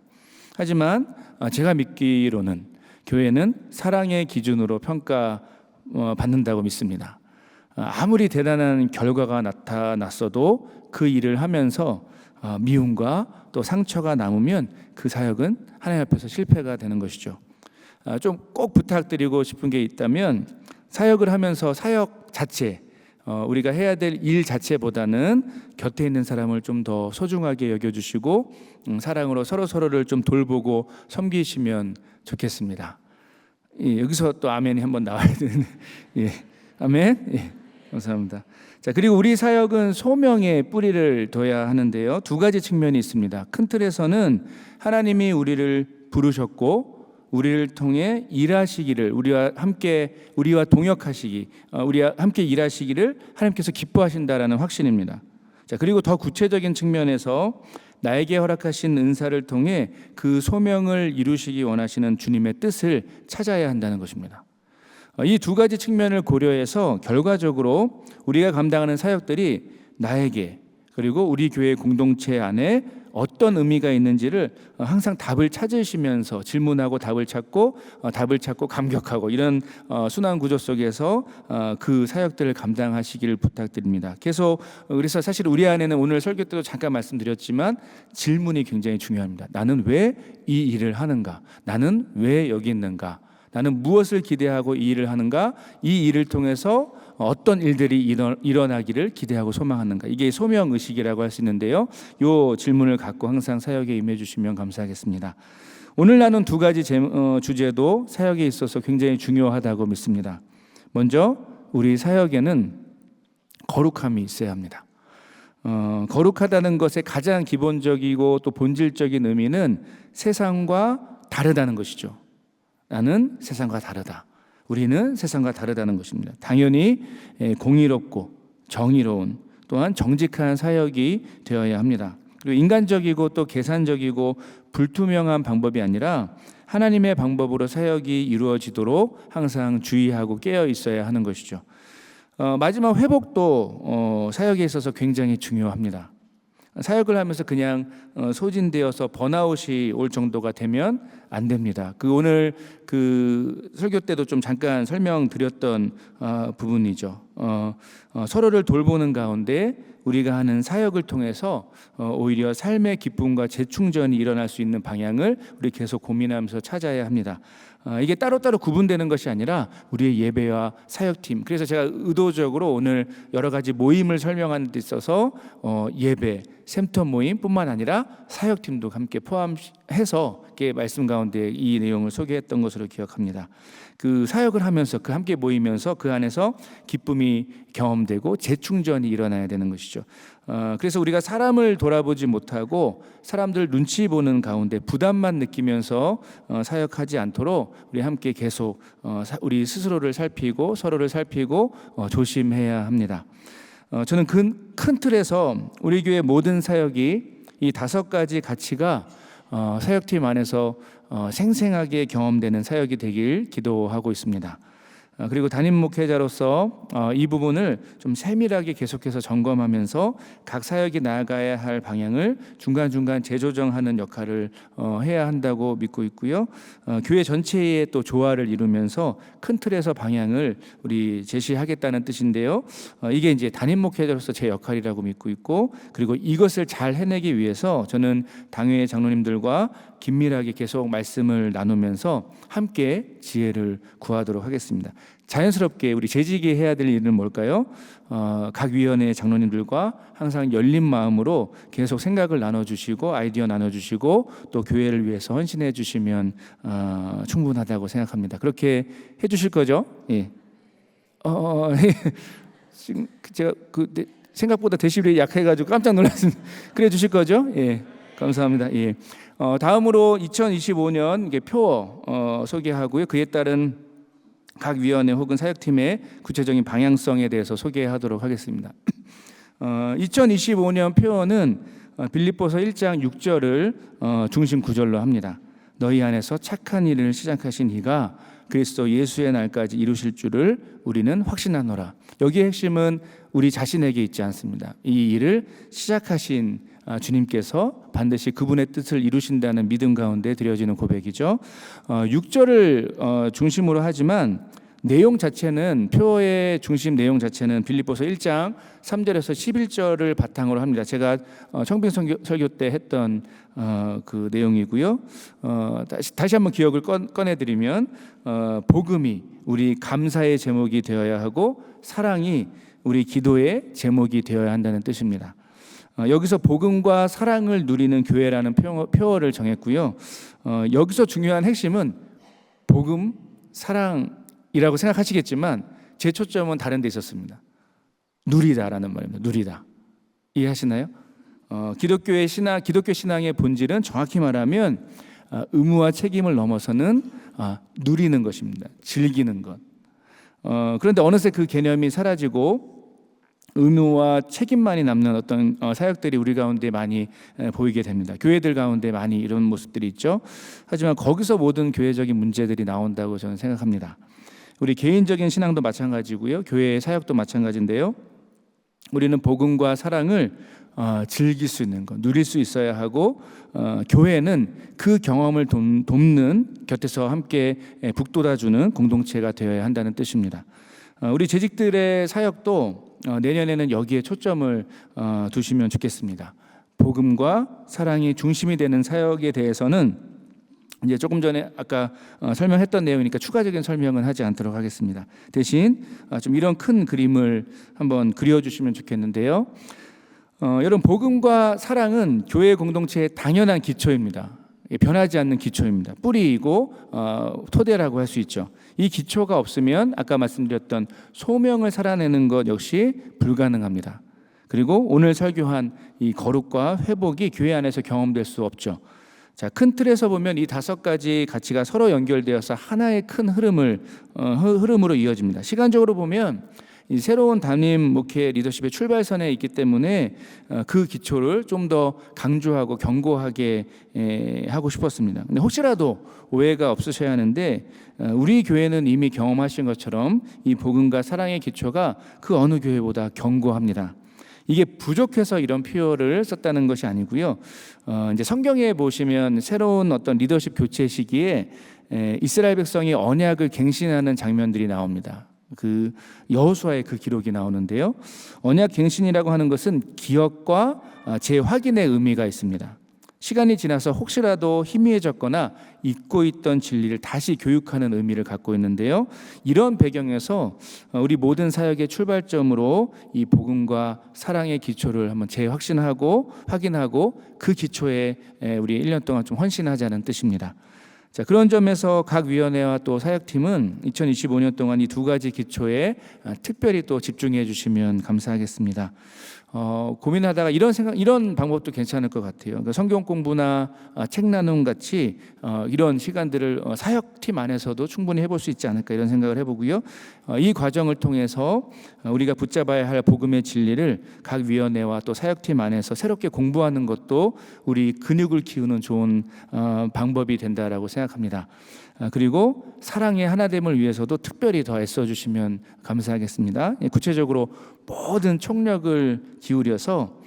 [SPEAKER 2] 하지만 제가 믿기로는 교회는 사랑의 기준으로 평가받는다고 믿습니다. 아무리 대단한 결과가 나타났어도 그 일을 하면서 미움과 또 상처가 남으면 그 사역은 하나님 앞에서 실패가 되는 것이죠. 좀 꼭 부탁드리고 싶은 게 있다면 사역을 하면서 사역 자체 우리가 해야 될 일 자체보다는 곁에 있는 사람을 좀 더 소중하게 여겨주시고 사랑으로 서로를 좀 돌보고 섬기시면 좋겠습니다. 여기서 또 아멘이 한번 나와야 되는 아멘. 감사합니다. 자, 그리고 우리 사역은 소명의 뿌리를 둬야 하는데요. 2가지 측면이 있습니다. 큰 틀에서는 하나님이 우리를 부르셨고 우리를 통해 일하시기를 우리와 동역하시기 우리와 함께 일하시기를 하나님께서 기뻐하신다라는 확신입니다. 자, 그리고 더 구체적인 측면에서 나에게 허락하신 은사를 통해 그 소명을 이루시기 원하시는 주님의 뜻을 찾아야 한다는 것입니다. 이 두 가지 측면을 고려해서 결과적으로 우리가 감당하는 사역들이 나에게 그리고 우리 교회 공동체 안에 어떤 의미가 있는지를 항상 답을 찾으시면서 질문하고 답을 찾고 감격하고 이런 순환 구조 속에서 그 사역들을 감당하시기를 부탁드립니다. 그래서 사실 우리 안에는 오늘 설교 때도 잠깐 말씀드렸지만 질문이 굉장히 중요합니다. 나는 왜 이 일을 하는가? 나는 왜 여기 있는가? 나는 무엇을 기대하고 이 일을 하는가? 이 일을 통해서 어떤 일들이 일어나기를 기대하고 소망하는가? 이게 소명의식이라고 할 수 있는데요. 이 질문을 갖고 항상 사역에 임해 주시면 감사하겠습니다. 오늘 나눈 두 가지 주제도 사역에 있어서 굉장히 중요하다고 믿습니다. 먼저 우리 사역에는 거룩함이 있어야 합니다. 거룩하다는 것의 가장 기본적이고 또 본질적인 의미는 세상과 다르다는 것이죠. 나는 세상과 다르다. 우리는 세상과 다르다는 것입니다. 당연히 공의롭고 정의로운 또한 정직한 사역이 되어야 합니다. 그리고 인간적이고 또 계산적이고 불투명한 방법이 아니라 하나님의 방법으로 사역이 이루어지도록 항상 주의하고 깨어 있어야 하는 것이죠. 마지막 회복도 사역에 있어서 굉장히 중요합니다. 사역을 하면서 그냥 소진되어서 번아웃이 올 정도가 되면 안 됩니다. 오늘 설교 때도 좀 잠깐 설명드렸던 부분이죠. 서로를 돌보는 가운데 우리가 하는 사역을 통해서 오히려 삶의 기쁨과 재충전이 일어날 수 있는 방향을 우리 계속 고민하면서 찾아야 합니다. 이게 따로따로 구분되는 것이 아니라 우리의 예배와 사역팀. 그래서 제가 의도적으로 오늘 여러 가지 모임을 설명하는 데 있어서 예배, 샘터 모임뿐만 아니라 사역팀도 함께 포함해서 말씀 가운데 이 내용을 소개했던 것으로 기억합니다. 그 사역을 하면서 함께 모이면서 그 안에서 기쁨이 경험되고 재충전이 일어나야 되는 것이죠. 그래서 우리가 사람을 돌아보지 못하고 사람들 눈치 보는 가운데 부담만 느끼면서 사역하지 않도록 우리 함께 계속 우리 스스로를 살피고 서로를 살피고 조심해야 합니다. 저는 큰 틀에서 우리 교회 모든 사역이 이 5가지 가치가 사역팀 안에서 생생하게 경험되는 사역이 되길 기도하고 있습니다. 그리고 담임 목회자로서 이 부분을 좀 세밀하게 계속해서 점검하면서 각 사역이 나아가야 할 방향을 중간중간 재조정하는 역할을 해야 한다고 믿고 있고요. 교회 전체의 또 조화를 이루면서 큰 틀에서 방향을 우리 제시하겠다는 뜻인데요. 이게 이제 담임 목회자로서 제 역할이라고 믿고 있고, 그리고 이것을 잘 해내기 위해서 저는 당회 장로님들과 긴밀하게 계속 말씀을 나누면서 함께 지혜를 구하도록 하겠습니다. 자연스럽게 우리 재직이 해야 될 일은 뭘까요? 각 위원회 장로님들과 항상 열린 마음으로 계속 생각을 나눠주시고 아이디어 나눠주시고 또 교회를 위해서 헌신해 주시면 충분하다고 생각합니다. 그렇게 해주실 거죠? 예. 지금 제가 생각보다 데시벨이 약해가지고 깜짝 놀랐습니다. 그래 주실 거죠? 예. 감사합니다. 예. 다음으로 2025년 표 소개하고요. 그에 따른 각 위원회 혹은 사역팀의 구체적인 방향성에 대해서 소개하도록 하겠습니다. 2025년 표어는 빌립보서 1장 6절을 중심 구절로 합니다. 너희 안에서 착한 일을 시작하신 이가 그리스도 예수의 날까지 이루실 줄을 우리는 확신하노라. 여기의 핵심은 우리 자신에게 있지 않습니다. 이 일을 시작하신 주님께서 반드시 그분의 뜻을 이루신다는 믿음 가운데 드려지는 고백이죠. 6절을 중심으로 하지만 내용 자체는 표의 중심 내용 자체는 빌립보서 1장 3절에서 11절을 바탕으로 합니다. 제가 청빙 설교 때 했던 그 내용이고요. 다시 한번 기억을 꺼내드리면 복음이 우리 감사의 제목이 되어야 하고 사랑이 우리 기도의 제목이 되어야 한다는 뜻입니다. 여기서 복음과 사랑을 누리는 교회라는 표어를 정했고요. 여기서 중요한 핵심은 복음, 사랑이라고 생각하시겠지만 제 초점은 다른 데 있었습니다. 누리다라는 말입니다. 누리다. 이해하시나요? 기독교 신앙의 본질은 정확히 말하면 의무와 책임을 넘어서는 누리는 것입니다. 즐기는 것. 그런데 어느새 그 개념이 사라지고 의무와 책임만이 남는 어떤 사역들이 우리 가운데 많이 보이게 됩니다. 교회들 가운데 많이 이런 모습들이 있죠. 하지만 거기서 모든 교회적인 문제들이 나온다고 저는 생각합니다. 우리 개인적인 신앙도 마찬가지고요. 교회의 사역도 마찬가지인데요. 우리는 복음과 사랑을 즐길 수 있는 것, 누릴 수 있어야 하고 교회는 그 경험을 돕는, 곁에서 함께 북돋아주는 공동체가 되어야 한다는 뜻입니다. 우리 재직들의 사역도 내년에는 여기에 초점을 두시면 좋겠습니다. 복음과 사랑이 중심이 되는 사역에 대해서는 이제 조금 전에 아까 설명했던 내용이니까 추가적인 설명은 하지 않도록 하겠습니다. 대신 좀 이런 큰 그림을 한번 그려주시면 좋겠는데요. 여러분, 복음과 사랑은 교회 공동체의 당연한 기초입니다. 변하지 않는 기초입니다. 뿌리이고 토대라고 할 수 있죠. 이 기초가 없으면 아까 말씀드렸던 소명을 살아내는 것 역시 불가능합니다. 그리고 오늘 설교한 이 거룩과 회복이 교회 안에서 경험될 수 없죠. 자, 큰 틀에서 보면 이 5가지 가치가 서로 연결되어서 하나의 큰 흐름으로 이어집니다. 시간적으로 보면 이 새로운 담임 목회 리더십의 출발선에 있기 때문에 그 기초를 좀 더 강조하고 견고하게 하고 싶었습니다. 근데 혹시라도 오해가 없으셔야 하는데 우리 교회는 이미 경험하신 것처럼 이 복음과 사랑의 기초가 그 어느 교회보다 견고합니다. 이게 부족해서 이런 표현을 썼다는 것이 아니고요. 이제 성경에 보시면 새로운 어떤 리더십 교체 시기에 이스라엘 백성이 언약을 갱신하는 장면들이 나옵니다. 그 여호수아의 그 기록이 나오는데요. 언약 갱신이라고 하는 것은 기억과 재확인의 의미가 있습니다. 시간이 지나서 혹시라도 희미해졌거나 잊고 있던 진리를 다시 교육하는 의미를 갖고 있는데요. 이런 배경에서 우리 모든 사역의 출발점으로 이 복음과 사랑의 기초를 한번 재확신하고 확인하고 그 기초에 우리 1년 동안 좀 헌신하자는 뜻입니다. 자, 그런 점에서 각 위원회와 또 사역팀은 2025년 동안 이 2가지 기초에 특별히 또 집중해 주시면 감사하겠습니다. 고민하다가 이런 방법도 괜찮을 것 같아요. 그러니까 성경 공부나 책 나눔 같이 이런 시간들을 사역팀 안에서도 충분히 해볼 수 있지 않을까 이런 생각을 해보고요. 이 과정을 통해서 우리가 붙잡아야 할 복음의 진리를 각 위원회와 또 사역팀 안에서 새롭게 공부하는 것도 우리 근육을 키우는 좋은 방법이 된다라고 생각합니다. 그리고 사랑의 하나됨을 위해서도 특별히 더 애써주시면 감사하겠습니다. 구체적으로 모든 총력을 기울여서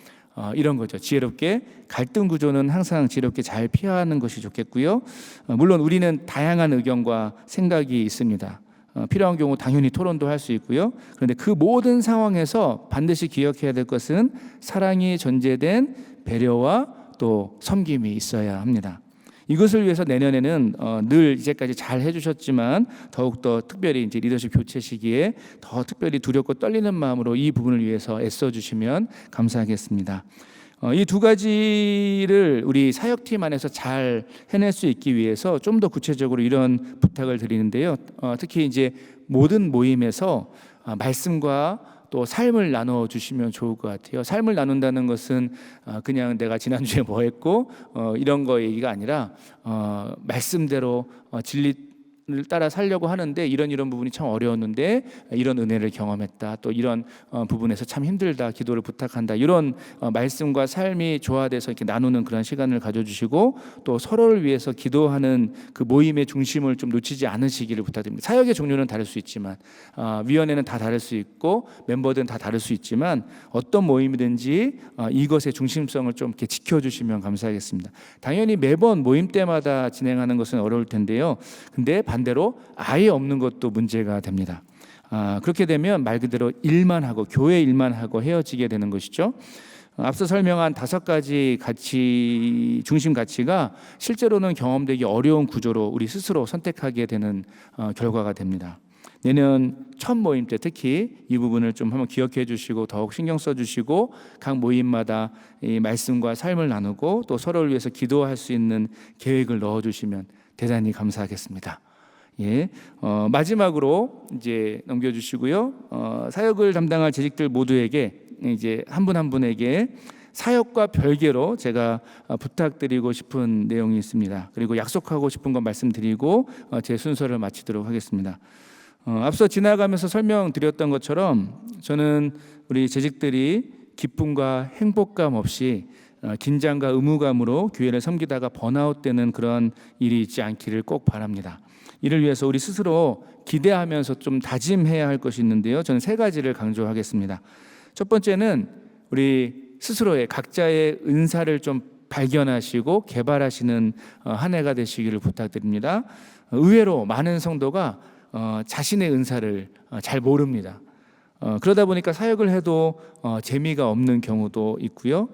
[SPEAKER 2] 이런 거죠. 지혜롭게 갈등 구조는 항상 지혜롭게 잘 피하는 것이 좋겠고요. 물론 우리는 다양한 의견과 생각이 있습니다. 필요한 경우 당연히 토론도 할 수 있고요. 그런데 그 모든 상황에서 반드시 기억해야 될 것은 사랑이 전제된 배려와 또 섬김이 있어야 합니다. 이것을 위해서 내년에는 늘 이제까지 잘 해주셨지만 더욱더 특별히 이제 리더십 교체 시기에 더 특별히 두렵고 떨리는 마음으로 이 부분을 위해서 애써주시면 감사하겠습니다. 이 2가지를 우리 사역팀 안에서 잘 해낼 수 있기 위해서 좀 더 구체적으로 이런 부탁을 드리는데요. 특히 이제 모든 모임에서 말씀과 또 삶을 나눠 주시면 좋을 것 같아요. 삶을 나눈다는 것은 그냥 내가 지난주에 뭐 했고 이런 거 얘기가 아니라 말씀대로 진리를 따라 살려고 하는데 이런 부분이 참 어려웠는데 이런 은혜를 경험했다. 또 이런 부분에서 참 힘들다. 기도를 부탁한다. 이런 말씀과 삶이 조화돼서 이렇게 나누는 그런 시간을 가져주시고 또 서로를 위해서 기도하는 그 모임의 중심을 좀 놓치지 않으시기를 부탁드립니다. 사역의 종류는 다를 수 있지만 위원회는 다 다를 수 있고 멤버들은 다 다를 수 있지만 어떤 모임이든지 이것의 중심성을 좀 이렇게 지켜주시면 감사하겠습니다. 당연히 매번 모임 때마다 진행하는 것은 어려울 텐데요. 근데 반대로 아예 없는 것도 문제가 됩니다. 그렇게 되면 말 그대로 일만 하고 교회 일만 하고 헤어지게 되는 것이죠. 앞서 설명한 5가지 가치, 중심 가치가 실제로는 경험되기 어려운 구조로 우리 스스로 선택하게 되는 결과가 됩니다. 내년 첫 모임 때 특히 이 부분을 좀 한번 기억해 주시고 더욱 신경 써 주시고 각 모임마다 이 말씀과 삶을 나누고 또 서로를 위해서 기도할 수 있는 계획을 넣어 주시면 대단히 감사하겠습니다. 예, 마지막으로 이제 넘겨주시고요. 사역을 담당할 재직들 모두에게 이제 한 분 한 분에게 사역과 별개로 제가 부탁드리고 싶은 내용이 있습니다. 그리고 약속하고 싶은 건 말씀드리고 제 순서를 마치도록 하겠습니다. 앞서 지나가면서 설명드렸던 것처럼 저는 우리 재직들이 기쁨과 행복감 없이 긴장과 의무감으로 교회를 섬기다가 번아웃되는 그런 일이 있지 않기를 꼭 바랍니다. 이를 위해서 우리 스스로 기대하면서 좀 다짐해야 할 것이 있는데요. 저는 세 가지를 강조하겠습니다. 첫 번째는 우리 스스로의 각자의 은사를 좀 발견하시고 개발하시는 한 해가 되시기를 부탁드립니다. 의외로 많은 성도가 자신의 은사를 잘 모릅니다. 그러다 보니까 사역을 해도 재미가 없는 경우도 있고요.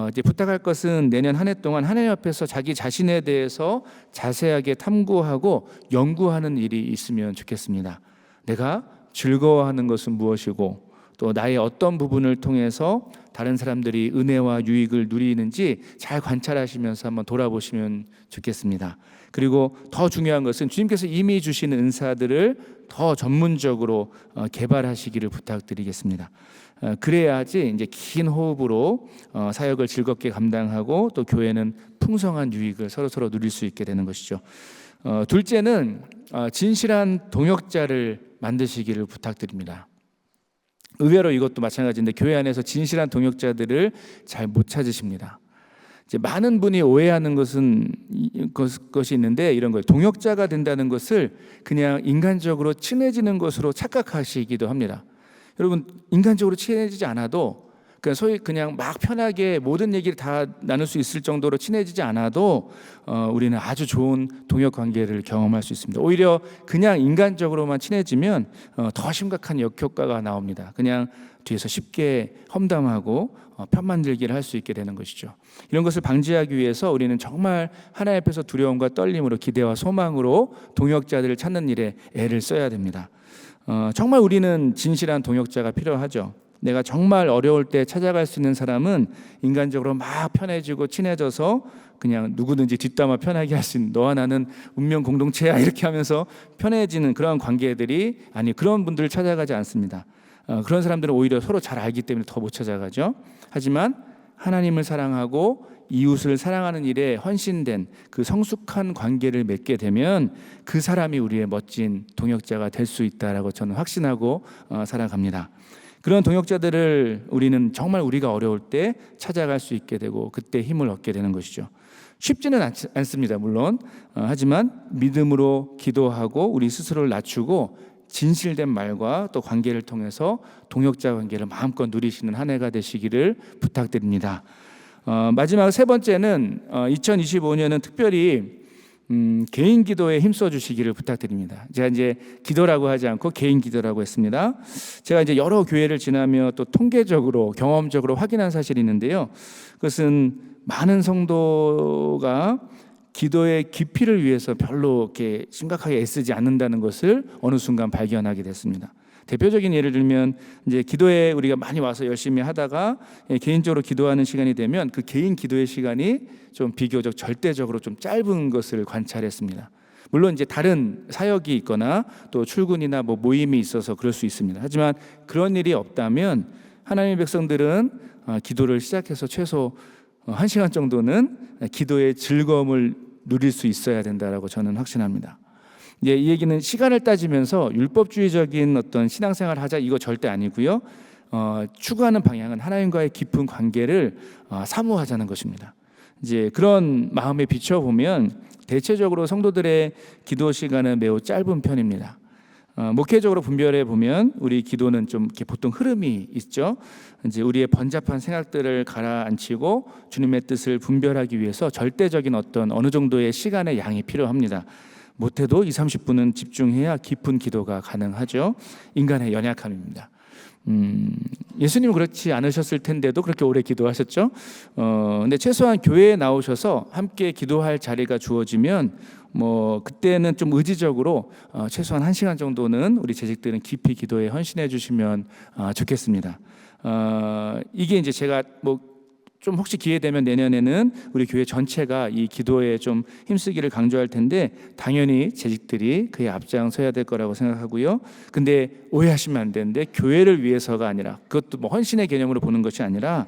[SPEAKER 2] 이제 부탁할 것은 내년 한 해 동안 하나님 앞에서 자기 자신에 대해서 자세하게 탐구하고 연구하는 일이 있으면 좋겠습니다. 내가 즐거워하는 것은 무엇이고 또 나의 어떤 부분을 통해서 다른 사람들이 은혜와 유익을 누리는지 잘 관찰하시면서 한번 돌아보시면 좋겠습니다. 그리고 더 중요한 것은 주님께서 이미 주신 은사들을 더 전문적으로 개발하시기를 부탁드리겠습니다. 그래야지 이제 긴 호흡으로 사역을 즐겁게 감당하고 또 교회는 풍성한 유익을 서로 누릴 수 있게 되는 것이죠. 둘째는 진실한 동역자를 만드시기를 부탁드립니다. 의외로 이것도 마찬가지인데 교회 안에서 진실한 동역자들을 잘 못 찾으십니다. 이제 많은 분이 오해하는 것이 있는데 이런 거예요. 동역자가 된다는 것을 그냥 인간적으로 친해지는 것으로 착각하시기도 합니다. 여러분, 인간적으로 친해지지 않아도 소위 그냥 막 편하게 모든 얘기를 다 나눌 수 있을 정도로 친해지지 않아도 우리는 아주 좋은 동역 관계를 경험할 수 있습니다. 오히려 그냥 인간적으로만 친해지면 더 심각한 역효과가 나옵니다. 그냥 뒤에서 쉽게 험담하고 편만들기를 할 수 있게 되는 것이죠. 이런 것을 방지하기 위해서 우리는 정말 하나님 앞에서 두려움과 떨림으로 기대와 소망으로 동역자들을 찾는 일에 애를 써야 됩니다. 정말 우리는 진실한 동역자가 필요하죠. 내가 정말 어려울 때 찾아갈 수 있는 사람은 인간적으로 막 편해지고 친해져서 그냥 누구든지 뒷담화 편하게 할 수 있는, 너와 나는 운명 공동체야 이렇게 하면서 편해지는 그런 관계들이 그런 분들을 찾아가지 않습니다. 그런 사람들은 오히려 서로 잘 알기 때문에 더 못 찾아가죠. 하지만 하나님을 사랑하고 이웃을 사랑하는 일에 헌신된 그 성숙한 관계를 맺게 되면 그 사람이 우리의 멋진 동역자가 될 수 있다라고 저는 확신하고 살아갑니다. 그런 동역자들을 우리는 정말 우리가 어려울 때 찾아갈 수 있게 되고 그때 힘을 얻게 되는 것이죠. 쉽지는 않습니다, 물론. 하지만 믿음으로 기도하고 우리 스스로를 낮추고 진실된 말과 또 관계를 통해서 동역자 관계를 마음껏 누리시는 한 해가 되시기를 부탁드립니다. 마지막 세 번째는 2025년은 특별히 개인 기도에 힘써 주시기를 부탁드립니다. 제가 이제 기도라고 하지 않고 개인 기도라고 했습니다. 제가 이제 여러 교회를 지나며 또 통계적으로 경험적으로 확인한 사실이 있는데요. 그것은 많은 성도가 기도의 깊이를 위해서 별로 이렇게 심각하게 애쓰지 않는다는 것을 어느 순간 발견하게 됐습니다. 대표적인 예를 들면 이제 기도에 우리가 많이 와서 열심히 하다가 개인적으로 기도하는 시간이 되면 그 개인 기도의 시간이 좀 비교적 절대적으로 좀 짧은 것을 관찰했습니다. 물론 이제 다른 사역이 있거나 또 출근이나 모임이 있어서 그럴 수 있습니다. 하지만 그런 일이 없다면 하나님의 백성들은 기도를 시작해서 최소 1시간 정도는 기도의 즐거움을 누릴 수 있어야 된다라고 저는 확신합니다. 이제 이 얘기는 시간을 따지면서 율법주의적인 어떤 신앙생활을 하자 이거 절대 아니고요. 추구하는 방향은 하나님과의 깊은 관계를 사모하자는 것입니다. 이제 그런 마음에 비춰 보면 대체적으로 성도들의 기도 시간은 매우 짧은 편입니다. 목회적으로 분별해 보면 우리 기도는 좀 이렇게 보통 흐름이 있죠. 이제 우리의 번잡한 생각들을 가라앉히고 주님의 뜻을 분별하기 위해서 절대적인 어느 정도의 시간의 양이 필요합니다. 못해도 20-30분은 집중해야 깊은 기도가 가능하죠. 인간의 연약함입니다. 예수님은 그렇지 않으셨을 텐데도 그렇게 오래 기도하셨죠. 근데 최소한 교회에 나오셔서 함께 기도할 자리가 주어지면 그때는 좀 의지적으로 최소한 1시간 정도는 우리 재직들은 깊이 기도에 헌신해 주시면 좋겠습니다. 이게 이제 제가 좀 혹시 기회 되면 내년에는 우리 교회 전체가 이 기도에 좀 힘쓰기를 강조할 텐데 당연히 재직들이 그에 앞장서야 될 거라고 생각하고요. 근데 오해하시면 안 되는데 교회를 위해서가 아니라 그것도 뭐 헌신의 개념으로 보는 것이 아니라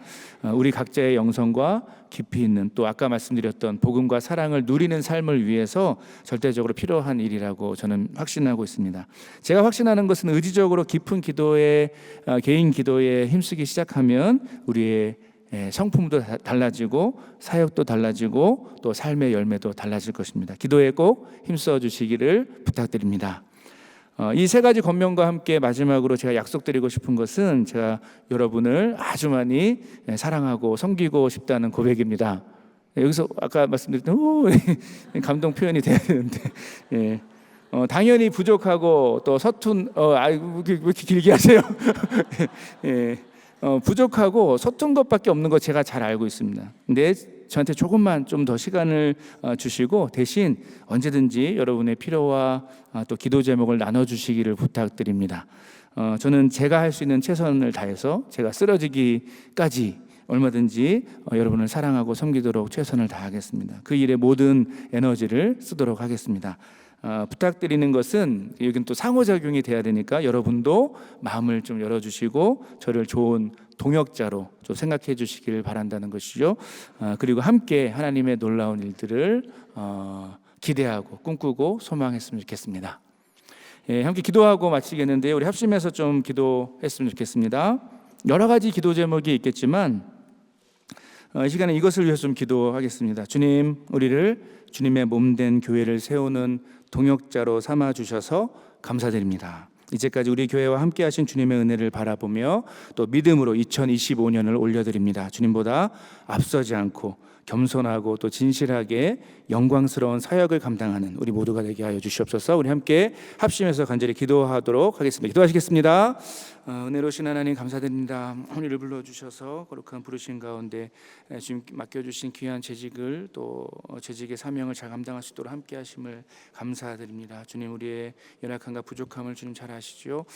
[SPEAKER 2] 우리 각자의 영성과 깊이 있는 또 아까 말씀드렸던 복음과 사랑을 누리는 삶을 위해서 절대적으로 필요한 일이라고 저는 확신하고 있습니다. 제가 확신하는 것은 의지적으로 깊은 기도에 개인 기도에 힘쓰기 시작하면 우리의 성품도 달라지고 사역도 달라지고 또 삶의 열매도 달라질 것입니다. 기도에 꼭 힘써 주시기를 부탁드립니다. 이 세 가지 권면과 함께 마지막으로 제가 약속드리고 싶은 것은 제가 여러분을 아주 많이 사랑하고 섬기고 싶다는 고백입니다. 여기서 아까 말씀드렸던 감동 표현이 돼야 되는데 당연히 부족하고 또 서툰 왜 이렇게 길게 하세요? 부족하고 서툰 것밖에 없는 거 제가 잘 알고 있습니다. 근데 저한테 조금만 좀 더 시간을 주시고 대신 언제든지 여러분의 필요와 또 기도 제목을 나눠주시기를 부탁드립니다. 저는 제가 할 수 있는 최선을 다해서 제가 쓰러지기까지 얼마든지 여러분을 사랑하고 섬기도록 최선을 다하겠습니다. 그 일에 모든 에너지를 쓰도록 하겠습니다. 부탁드리는 것은 여기는 또 상호작용이 돼야 되니까 여러분도 마음을 좀 열어주시고 저를 좋은 동역자로 좀 생각해 주시길 바란다는 것이죠. 그리고 함께 하나님의 놀라운 일들을 기대하고 꿈꾸고 소망했으면 좋겠습니다. 함께 기도하고 마치겠는데요. 우리 합심해서 좀 기도했으면 좋겠습니다. 여러 가지 기도 제목이 있겠지만 이 시간에 이것을 위해서 좀 기도하겠습니다. 주님, 우리를 주님의 몸된 교회를 세우는 동역자로 삼아 주셔서 감사드립니다. 이제까지 우리 교회와 함께 하신 주님의 은혜를 바라보며 또 믿음으로 2025년을 올려드립니다. 주님보다 앞서지 않고 겸손하고 또 진실하게 영광스러운 사역을 감당하는 우리 모두가 되게 하여 주시옵소서. 우리 함께 합심해서 간절히 기도하도록 하겠습니다. 기도하시겠습니다. 은혜로우신 하나님 감사드립니다. 오늘을 불러주셔서 거룩한 부르신 가운데 주님 맡겨주신 귀한 재직을 또 재직의 사명을 잘 감당할 수 있도록 함께 하심을 감사드립니다. 주님, 우리의 연약함과 부족함을 주님 잘 아시죠.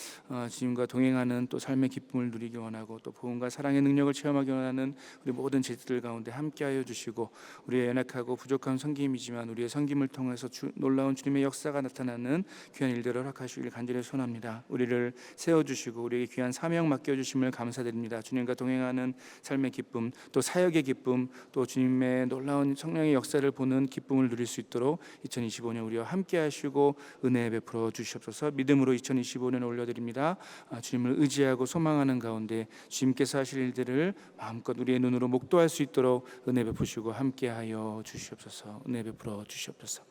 [SPEAKER 2] 주님과 동행하는 또 삶의 기쁨을 누리기 원하고 또 복음과 사랑의 능력을 체험하기 원하는 우리 모든 재직들 가운데 함께 하여 주시고 우리의 연약하고 부족한 섬김이지만 우리의 섬김을 통해서 놀라운 주님의 역사가 나타나는 귀한 일들을 허락하시길 간절히 소원합니다. 우리를 세워주시고 우리에게 귀한 사명 맡겨주심을 감사드립니다. 주님과 동행하는 삶의 기쁨 또 사역의 기쁨 또 주님의 놀라운 성령의 역사를 보는 기쁨을 누릴 수 있도록 2025년 우리와 함께 하시고 은혜 베풀어 주시옵소서. 믿음으로 2025년을 올려드립니다. 주님을 의지하고 소망하는 가운데 주님께서 하실 일들을 마음껏 우리의 눈으로 목도할 수 있도록 은혜 베푸시고 함께하여 주시옵소서. 은혜 베풀어 주시옵소서.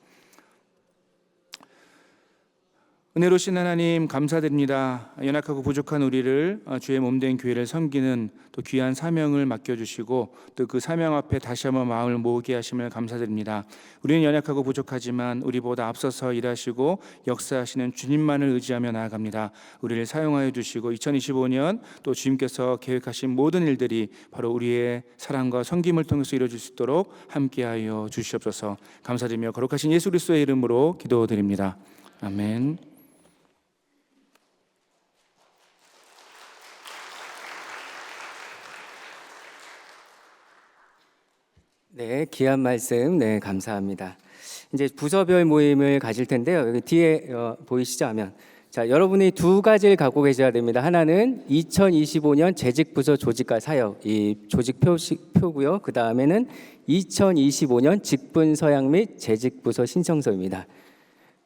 [SPEAKER 2] 은혜로우신 하나님 감사드립니다. 연약하고 부족한 우리를 주의 몸된 교회를 섬기는 또 귀한 사명을 맡겨주시고 또 그 사명 앞에 다시 한번 마음을 모으게 하심을 감사드립니다. 우리는 연약하고 부족하지만 우리보다 앞서서 일하시고 역사하시는 주님만을 의지하며 나아갑니다. 우리를 사용하여 주시고 2025년 또 주님께서 계획하신 모든 일들이 바로 우리의 사랑과 섬김을 통해서 이루어질 수 있도록 함께하여 주시옵소서. 감사드리며 거룩하신 예수 그리스도의 이름으로 기도드립니다. 아멘.
[SPEAKER 3] 네, 귀한 말씀 감사합니다. 이제 부서별 모임을 가질 텐데요. 여기 뒤에 보이시죠? 하면 자, 여러분이 두 가지를 갖고 계셔야 됩니다. 하나는 2025년 재직부서 조직과 사역 이 조직 표고요. 그 다음에는 2025년 직분 서약 및 재직부서 신청서입니다.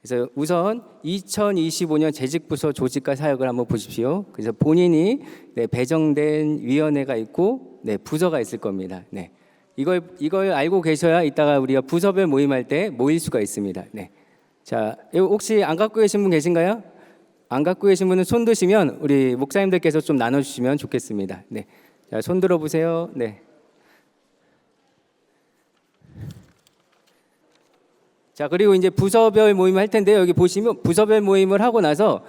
[SPEAKER 3] 그래서 우선 2025년 재직부서 조직과 사역을 한번 보십시오. 그래서 본인이 배정된 위원회가 있고 부서가 있을 겁니다. 네. 이걸 알고 계셔야 이따가 우리가 부서별 모임할 때 모일 수가 있습니다. 네. 자, 혹시 안 갖고 계신 분 계신가요? 안 갖고 계신 분은 손 드시면 우리 목사님들께서 좀 나눠주시면 좋겠습니다. 네. 자, 손 들어보세요. 네. 자, 그리고 이제 부서별 모임을 할 텐데요. 여기 보시면 부서별 모임을 하고 나서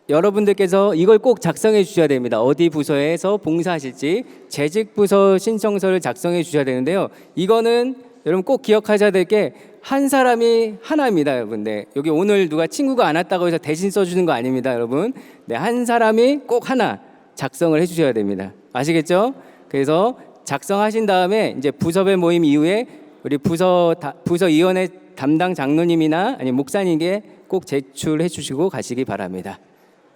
[SPEAKER 3] 여러분들께서 이걸 꼭 작성해 주셔야 됩니다. 어디 부서에서 봉사하실지 재직 부서 신청서를 작성해 주셔야 되는데요. 이거는 여러분 꼭 기억하셔야 될 게 한 사람이 하나입니다, 여러분. 네, 여기 오늘 누가 친구가 안 왔다고 해서 대신 써주는 거 아닙니다, 여러분. 네, 한 사람이 꼭 하나 작성을 해주셔야 됩니다. 아시겠죠? 그래서 작성하신 다음에 이제 부서별 모임 이후에 우리 부서위원회 담당 장로님이나 아니 목사님께 꼭 제출해 주시고 가시기 바랍니다.